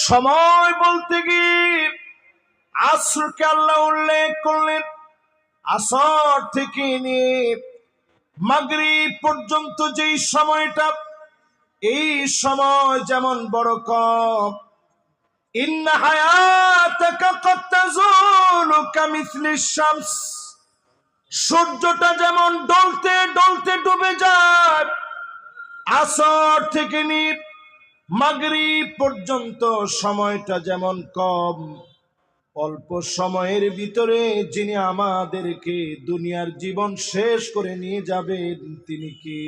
সময় বলতে গিয়ে আসরকে আল্লাহ উল্লেখ করলেন। আসর থেকে নিয়ে মাগরিব পর্যন্ত যেই সময়টা, এই সময় যেমন বড় কম। ইন্না হায়াতাকা কাদ তাজুলু কামিসলিশ শামস, সূর্যটা যেমন ডলতে ডলতে ডুবে যায়, আসর থেকে নিয়ে মাগরিব পর্যন্ত সময়টা যেমন কম। অল্প সময়ের ভিতরে যিনি আমাদেরকে দুনিয়ার জীবন শেষ করে নিয়ে যাবেন তিনি কি?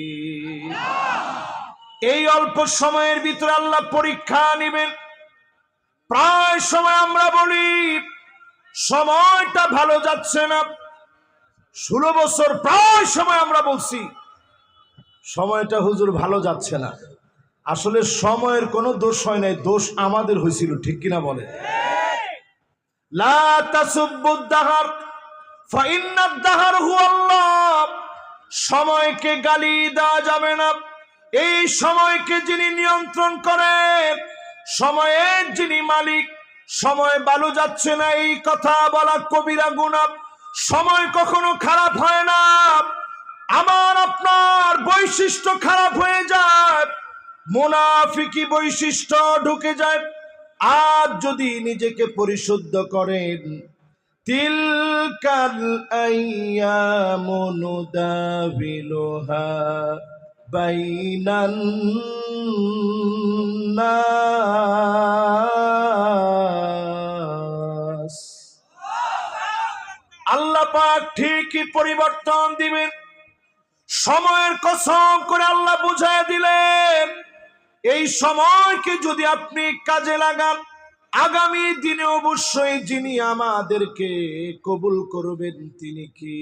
এই অল্প সময়ের ভিতরে আল্লাহ পরীক্ষা নেবেন। প্রায় সময় আমরা বলি সময়টা ভালো যাচ্ছে না। 16 বছর প্রায় সময় আমরা বলছি সময়টা হুজুর ভালো যাচ্ছে না। আসলে সময়ের কোনো দোষ হয় নাই, দোষ আমাদের হয়েছিল, ঠিক কিনা বলে? লা তাসুব্বুদ দাহার ফাইন্নাদ দাহার হুয়াল্লাহ, সময়কে গালি দেওয়া যাবে না। এই সময়কে যিনি নিয়ন্ত্রণ করেন, সময়ের যিনি মালিক, সময় ভালো যাচ্ছে না এই কথা বলা কবিরা গুনাহ। সময় কখনো খারাপ হয় না, আমার আপনার বৈশিষ্ট্য খারাপ হয়ে যায়, মুনাফিকি বৈশিষ্ট্য ঢুকে যায়। আজ যদি নিজেকে পরিশুদ্ধ করেন, তিলকাল আইয়ামু নুদাবিলুহা বাইনান নাস, আল্লাহ পাক ঠিকই পরিবর্তন দিবেন। সময়ের কসম করে আল্লাহ বুঝায় দিলেন, এই সময়কে যদি আপনি কাজে লাগান, আগামী দিনে অবশ্যই যিনি আমাদেরকে কবুল করবেন তিনি কি?